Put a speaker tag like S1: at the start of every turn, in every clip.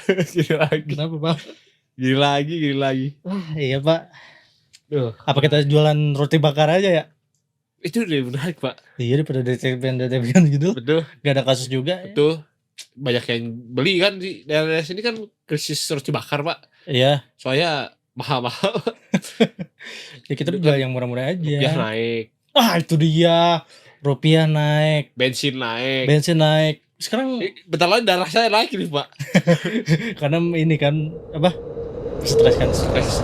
S1: Gini lagi.
S2: Kenapa Pak?
S1: Gini lagi.
S2: Iya Pak.
S1: Duh,
S2: Apa kita jualan roti bakar aja ya?
S1: itu udah menarik Pak.
S2: Iya daripada DTP gitu.
S1: Betul.
S2: Gak ada kasus juga.
S1: Betul. Banyak yang beli kan di daerah sini kan krisis roti bakar Pak.
S2: Iya.
S1: Soalnya mahal-mahal.
S2: Ya kita jual yang murah-murah aja.
S1: Rupiah naik.
S2: Itu dia. Rupiah naik.
S1: Bensin naik.
S2: Sekarang
S1: bentar lagi darah saya naik nih Pak.
S2: karena ini kan apa? Stres kan.
S1: Stres.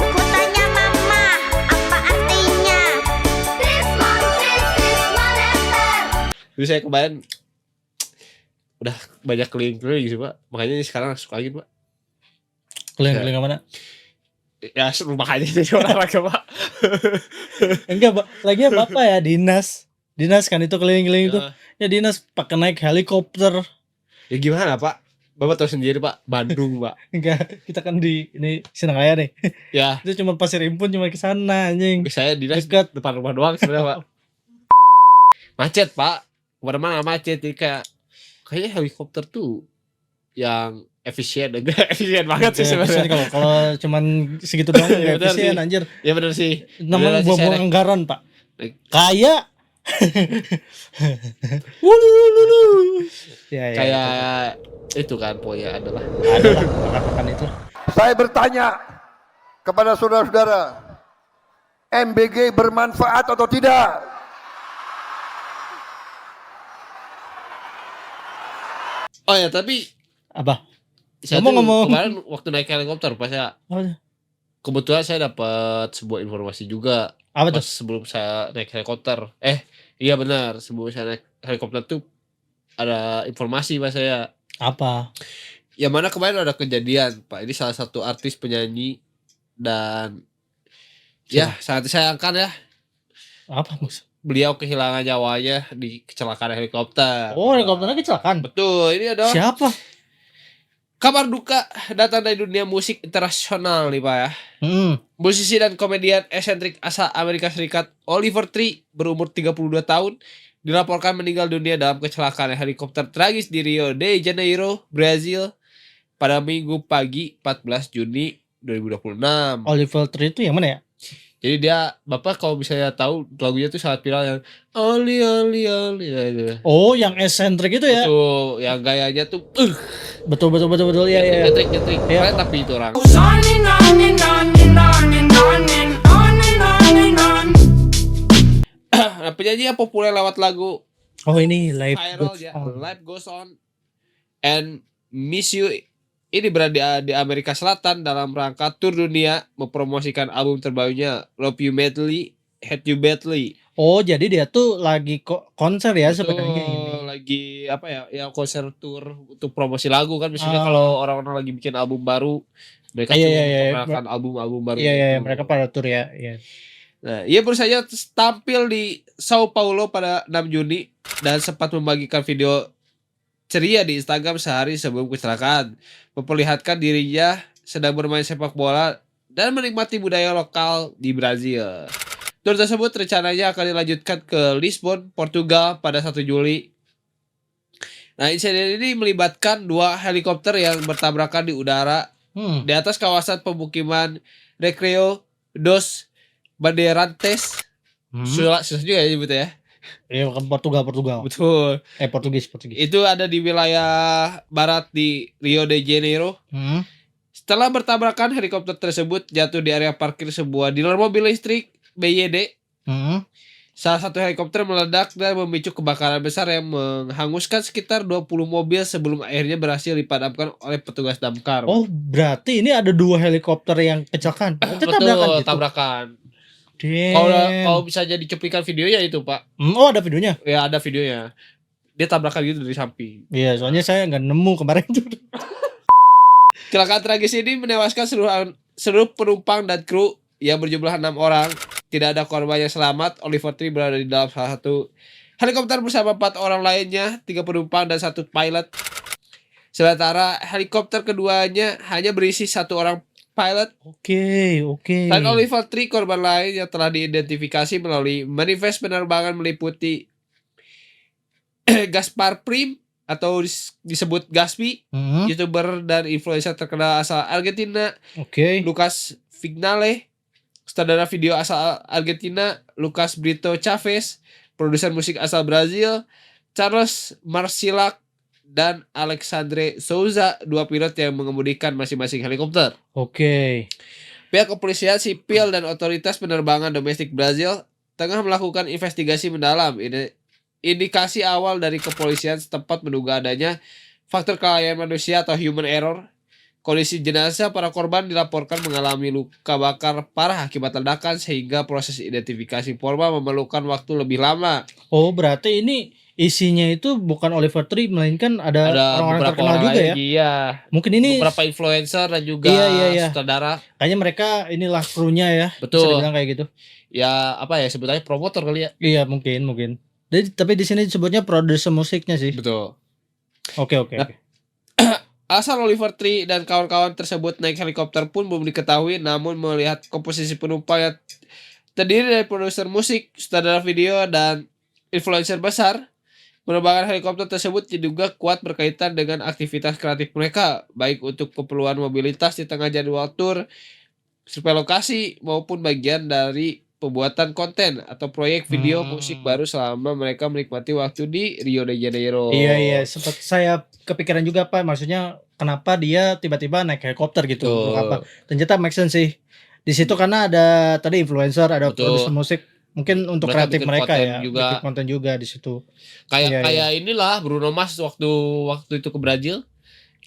S3: Kutanya mama, apa artinya?
S1: Jadi saya kemarin udah banyak keliling-keliling sih Pak. Makanya sekarang suka lagi Pak.
S2: Keliling mana?
S1: Ya rumah aja jadi olahraga Pak.
S2: Enggak Pak. Lagi apa ya dinas kan itu keliling-keliling itu. Ya dinas pakai naik helikopter.
S1: Ya gimana Pak? Bapak tahu sendiri Pak, Bandung Pak.
S2: Enggak, kita kan di ini Sinangaya nih.
S1: Ya.
S2: Itu cuma Pasir Impun cuma ke sana anjing.
S1: Saya dinas
S2: dekat
S1: depan rumah doang sebenarnya Pak. Macet Pak. Kemana-mana macet. Jadi kayaknya helikopter tuh yang efisien banget sih sebenarnya.
S2: Kalau cuman segitu doang ya efisien anjir.
S1: Ya benar sih.
S2: Namanya buang anggaran Pak.
S1: Kayak kayak itu kan pokoknya adalah
S2: makan itu.
S4: Saya bertanya kepada saudara-saudara, MBG bermanfaat atau tidak?
S1: Oh ya tapi
S2: apa?
S1: Saya ngomong kemarin waktu naik helikopter pas ya. Kebetulan saya dapat sebuah informasi juga.
S2: Apa
S1: pas
S2: tuh?
S1: Sebelum saya naik helikopter. Iya benar, sebelum saya naik helikopter tuh ada informasi pas saya.
S2: Apa?
S1: Yang mana kemarin ada kejadian, Pak. Ini salah satu artis penyanyi dan ya sangat disayangkan ya.
S2: Apa maksud?
S1: Beliau kehilangan nyawanya di kecelakaan helikopter.
S2: Oh, helikopternya kecelakaan.
S1: Betul, ini adalah
S2: siapa?
S1: Kabar duka datang dari dunia musik internasional nih Pak ya. Musisi dan komedian eksentrik asal Amerika Serikat Oliver Tree berumur 32 tahun dilaporkan meninggal dunia dalam kecelakaan helikopter tragis di Rio de Janeiro, Brazil pada Minggu pagi 14 Juni 2026.
S2: Oliver Tree itu yang mana ya?
S1: Jadi dia, Bapak kalau misalnya tahu lagunya tuh sangat viral yang Oli.
S2: Oh, yang eksentrik itu ya?
S1: Betul, yang gayanya tuh
S2: Betul ya.
S1: Nyentrik. Keren tapi itu orang. Nah, penyanyi yang populer lewat lagu
S2: ini Life
S1: Goes On and Miss You ini berada di Amerika Selatan dalam rangka tur dunia mempromosikan album terbarunya Love You Madly, Hate You Badly.
S2: Oh, jadi dia tuh lagi konser ya sebenarnya ini.
S1: Lagi apa ya? Ya konser tour untuk promosi lagu kan biasanya kalau orang-orang lagi bikin album baru mereka memperkenalkan album-album baru.
S2: Iya, mereka pada tour ya. Iya.
S1: Nah, ia baru saja tampil di Sao Paulo pada 6 Juni dan sempat membagikan video ceria di Instagram sehari sebelum kecelakaan, memperlihatkan dirinya sedang bermain sepak bola dan menikmati budaya lokal di Brazil. Tur tersebut rencananya akan dilanjutkan ke Lisbon, Portugal pada 1 Juli. Nah, insiden ini melibatkan 2 helikopter yang bertabrakan di udara di atas kawasan pemukiman Recreio dos Bandeirantes. Susah juga ya nyebutnya ya.
S2: Iya, kan Portugal.
S1: Betul.
S2: Portugis.
S1: Itu ada di wilayah barat di Rio de Janeiro. Setelah bertabrakan, helikopter tersebut jatuh di area parkir sebuah dealer mobil listrik BYD. Salah satu helikopter meledak dan memicu kebakaran besar yang menghanguskan sekitar 20 mobil sebelum akhirnya berhasil dipadamkan oleh petugas damkar.
S2: Oh, berarti ini ada 2 helikopter yang kecelakaan.
S1: Betul, tabrakan. Kalau bisa jadi cuplikan videonya itu Pak.
S2: Oh, ada videonya?
S1: Ya ada videonya. Dia tabrakan gitu dari samping.
S2: Iya, soalnya saya nggak nemu kemarin tuh.
S1: Kecelakaan tragis ini menewaskan seluruh penumpang dan kru yang berjumlah 6 orang. Tidak ada korban yang selamat. Oliver Tree berada di dalam salah satu helikopter bersama 4 orang lainnya, 3 penumpang dan 1 pilot. Sementara helikopter keduanya hanya berisi 1 orang pilot.
S2: Oke.
S1: Dan Oliver Tree, korban lain yang telah diidentifikasi melalui manifest penerbangan meliputi Gaspar Prim atau disebut Gaspi, YouTuber dan influencer terkenal asal Argentina.
S2: Oke.
S1: Lucas Vignale, sutradara video asal Argentina. Lucas Brito Chavez, produser musik asal Brazil. Charles Marcilac dan Alexandre Souza, 2 pilot yang mengemudikan masing-masing helikopter.
S2: Oke.
S1: Pihak kepolisian sipil dan otoritas penerbangan domestik Brazil tengah melakukan investigasi mendalam. Indikasi awal dari kepolisian setempat menduga adanya faktor kelalaian manusia atau human error. Kondisi jenazah para korban dilaporkan mengalami luka bakar parah akibat ledakan sehingga proses identifikasi korban memerlukan waktu lebih lama.
S2: Oh, berarti ini isinya itu bukan Oliver Tree melainkan ada orang-orang
S1: beberapa
S2: terkenal
S1: orang
S2: juga ya.
S1: lagi, iya.
S2: Mungkin ini
S1: Beberapa influencer dan juga
S2: Iya.
S1: sutradara.
S2: kayaknya mereka inilah krunya ya.
S1: Betul.
S2: Bisa dibilang kayak gitu.
S1: Ya apa ya sebetulnya promotor kali ya.
S2: Iya, mungkin. Tapi di sini disebutnya produser musiknya sih.
S1: Betul.
S2: Oke.
S1: Nah, asal Oliver Tree dan kawan-kawan tersebut naik helikopter pun belum diketahui, namun melihat komposisi penumpang yang terdiri dari produser musik, sutradara video, dan influencer besar, penerbangan helikopter tersebut diduga kuat berkaitan dengan aktivitas kreatif mereka, baik untuk keperluan mobilitas di tengah jadwal tur, survei lokasi, maupun bagian dari pembuatan konten atau proyek video musik baru selama mereka menikmati waktu di Rio de Janeiro.
S2: Iya, sempat saya kepikiran juga Pak, maksudnya kenapa dia tiba-tiba naik helikopter gitu,
S1: Betul.
S2: untuk apa? Ternyata make sense sih. Di situ karena ada tadi influencer, ada
S1: Betul.
S2: produser musik, mungkin untuk
S1: Mereka
S2: kreatif
S1: bikin
S2: mereka
S1: konten
S2: ya,
S1: juga.
S2: bikin konten juga di situ.
S1: Kayak
S2: Iya.
S1: inilah Bruno Mars waktu itu ke Brazil.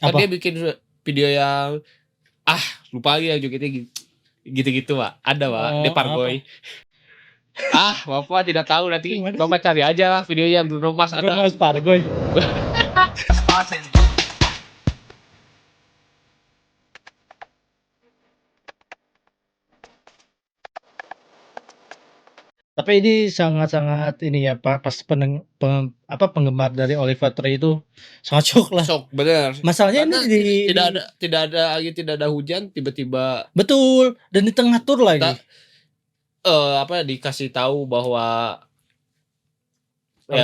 S1: Kan
S2: Apa?
S1: dia bikin video yang lupa lagi yang jogetnya gitu-gitu, Pak. Ada, Pak.
S2: Oh,
S1: Dia Pargoy. Bapak tidak tahu, nanti Bapak cari aja lah videonya Bruno Mars ada.
S2: Mas Pargoy. Tapi ini sangat-sangat ini ya Pak, pas penggemar dari Oliver Tree itu sangat shock lah.
S1: Sok, bener.
S2: Masalahnya
S1: Karena
S2: ini
S1: tidak ada hujan, tiba-tiba
S2: betul, dan di tengah tur lagi.
S1: dikasih tahu bahwa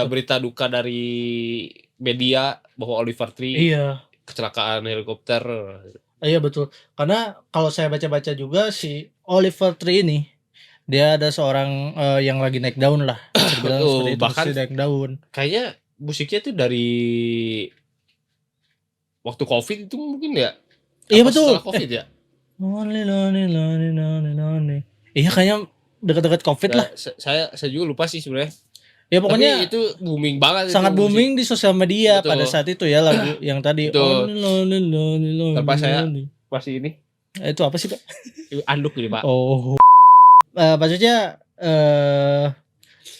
S1: berita duka dari media bahwa Oliver Tree
S2: Iya.
S1: kecelakaan helikopter.
S2: Iya betul. Karena kalau saya baca-baca juga si Oliver Tree ini dia ada seorang yang lagi naik daun lah. Bisa dibilang
S1: Betul,
S2: seperti itu,
S1: bahkan
S2: masih naik daun.
S1: Kayaknya musiknya tuh dari waktu Covid itu mungkin ya.
S2: Iya
S1: Apa
S2: betul.
S1: Setelah Covid ya.
S2: Lonely. Iya kayaknya dekat-dekat Covid lah.
S1: Saya juga lupa sih sebenarnya.
S2: Ya pokoknya
S1: Tapi itu booming banget.
S2: sangat
S1: itu musik.
S2: booming di sosial media
S1: Betul.
S2: pada saat itu ya lagu yang tadi.
S1: Betul.
S2: Lonely.
S1: Tanpa saya masih ini
S2: Itu apa sih Pak?
S1: anduk ini Pak.
S2: Oh. Maksudnya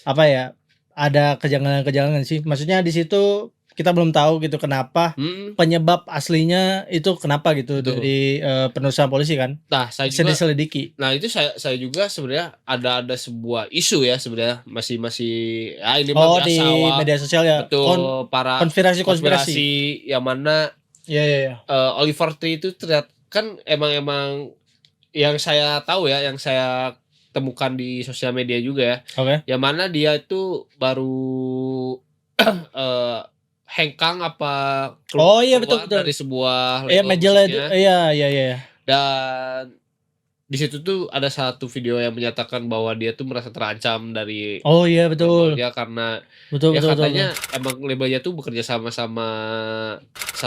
S2: apa ya? Ada kejanggalan-kejanggalan sih. Maksudnya di situ kita belum tahu gitu kenapa penyebab aslinya itu kenapa gitu.
S1: Betul.
S2: Dari penelusuran polisi kan.
S1: Nah saya
S2: Bisa
S1: juga.
S2: diselidiki.
S1: Nah itu saya juga sebenarnya ada sebuah isu ya sebenarnya masih ini mah
S2: Oh
S1: biasa,
S2: di
S1: Wak.
S2: media sosial ya.
S1: Betul, para
S2: Konspirasi.
S1: konspirasi yang mana
S2: Iya.
S1: Oliver Tree itu terlihat kan emang yang saya tahu ya, yang saya temukan di sosial media juga ya,
S2: Oke.
S1: yang mana dia itu baru hengkang apa
S2: Oh, iya,
S1: keluar
S2: betul.
S1: dari sebuah
S2: Iya
S1: label
S2: majalah
S1: musiknya.
S2: iya.
S1: Dan di situ tuh ada satu video yang menyatakan bahwa dia tuh merasa terancam dari
S2: Oh iya betul.
S1: dia karena
S2: Betul.
S1: katanya emang labelnya tuh bekerja sama salah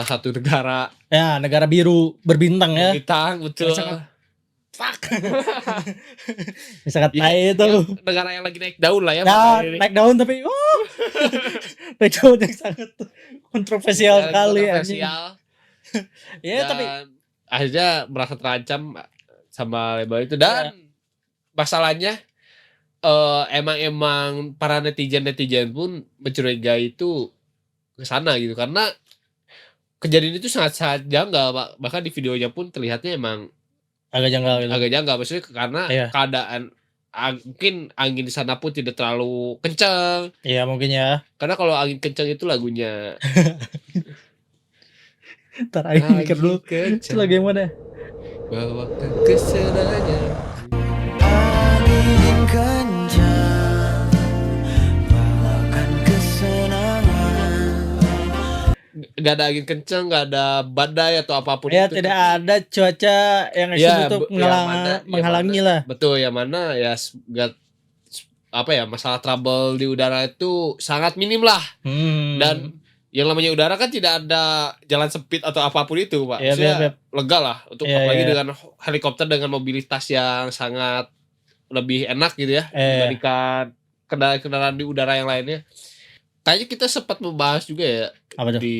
S1: satu negara
S2: Ya, negara biru berbintang ya.
S1: bintang, betul.
S2: Sangat- Sangat tai itu.
S1: Negara yang lagi naik daun lah ya.
S2: Nah,
S1: makanya ini.
S2: naik daun tapi naik daun yang sangat kontroversial
S1: Dan
S2: sekali anjing.
S1: kontroversial.
S2: Ya,
S1: Dan
S2: tapi
S1: akhirnya merasa terancam sama label itu dan masalahnya emang para netizen pun mencurigai itu ke sana gitu karena kejadian itu sangat janggal, Pak. Bahkan di videonya pun terlihatnya emang
S2: agak janggal gitu.
S1: agak janggal maksudnya karena
S2: Iya.
S1: keadaan mungkin angin di sana pun tidak terlalu kencang.
S2: Iya, mungkin ya.
S1: Karena kalau angin kencang itu lagunya
S2: Ntar ayo mikir dulu. Itu lagi yang mana?
S1: bawakan kesenangan.
S5: Angin kencang bawakan kesenangan
S1: nggak ada angin kenceng, nggak ada badai atau apapun
S2: Ya
S1: itu.
S2: tidak ada cuaca yang
S1: Ya,
S2: ekstrim untuk menghalangi lah.
S1: Betul, yang mana ya apa ya, masalah trouble di udara itu sangat minim lah. Dan yang namanya udara kan tidak ada jalan sempit atau apapun itu, Pak.
S2: Iya,
S1: Maksudnya
S2: iya.
S1: lega lah untuk
S2: Iya,
S1: apalagi
S2: iya.
S1: dengan helikopter dengan mobilitas yang sangat lebih enak gitu ya dibandingkan kendaraan-kendaraan di udara yang lainnya. Kayaknya kita sempat membahas juga ya
S2: Apa tuh?
S1: di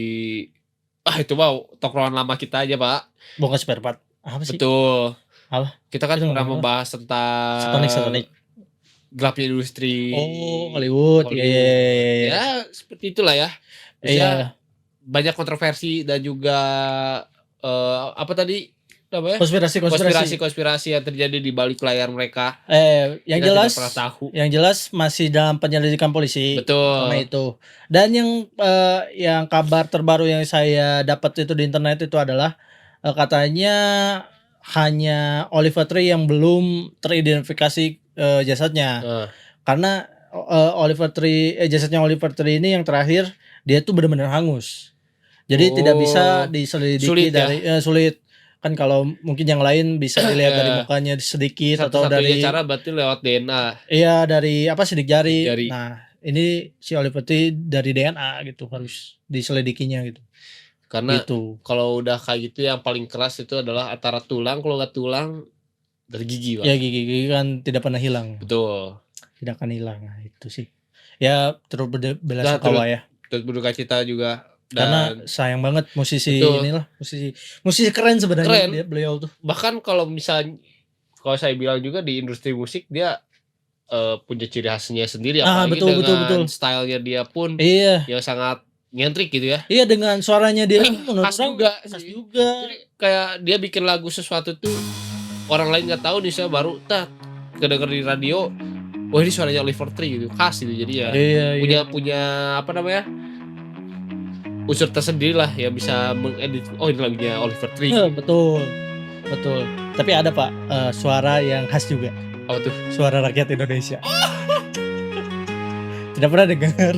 S1: itu mau tongkrongan lama kita aja, Pak.
S2: Bongkar spare part. Apa sih?
S1: Betul.
S2: Apa?
S1: Kita kan
S2: Itu
S1: pernah
S2: ngomong apa?
S1: membahas tentang
S2: Satonik.
S1: gelapnya industri.
S2: Oh, Hollywood. Iya.
S1: Ya, seperti itulah ya.
S2: Iya.
S1: Banyak kontroversi dan juga apa tadi namanya? Konspirasi yang terjadi di balik layar mereka.
S2: Yang
S1: Kita
S2: jelas,
S1: tidak pernah tahu.
S2: yang jelas masih dalam penyelidikan polisi.
S1: Betul.
S2: Karena itu. Dan yang kabar terbaru yang saya dapat itu di internet itu adalah katanya hanya Oliver Tree yang belum teridentifikasi jasadnya. Karena jasadnya Oliver Tree ini yang terakhir dia tuh benar-benar hangus. Jadi tidak bisa diselidiki
S1: sulit
S2: dari sulit. Kan kalau mungkin yang lain bisa dilihat dari mukanya sedikit atau dari
S1: cara berarti lewat DNA.
S2: Iya, dari sidik jari.
S1: Jari.
S2: Nah, ini si Oliver Tree dari DNA gitu harus diselidikinya gitu.
S1: Karena
S2: Gitu.
S1: kalau udah kayak gitu yang paling keras itu adalah antara tulang, kalau nggak tulang dari gigi, Pak.
S2: Ya gigi kan tidak pernah hilang.
S1: Betul.
S2: Tidak akan hilang. Nah, itu sih. Ya terus belasungkawa ya.
S1: Terus berduka cita juga.
S2: Karena
S1: Dan
S2: sayang banget musisi
S1: betul.
S2: inilah musisi keren sebenarnya
S1: Keren.
S2: beliau tuh.
S1: Bahkan kalau misalnya kalau saya bilang juga di industri musik dia punya ciri khasnya sendiri, apalagi dengan stylenya dia pun yang sangat nyentrik gitu ya.
S2: Iya, dengan suaranya dia
S1: khas juga.
S2: Jadi
S1: kayak dia bikin lagu sesuatu tuh orang lain nggak tahu nih, saya baru kedenger di radio, wah ini suaranya Oliver Tree gitu, khas gitu. Jadi ya punya apa namanya, unsur tersendiri lah yang bisa mengedit, oh ini lagunya Oliver Tree.
S2: Betul. Tapi ada Pak suara yang khas juga.
S1: Apa tuh?
S2: Suara rakyat Indonesia. Tidak pernah dengar.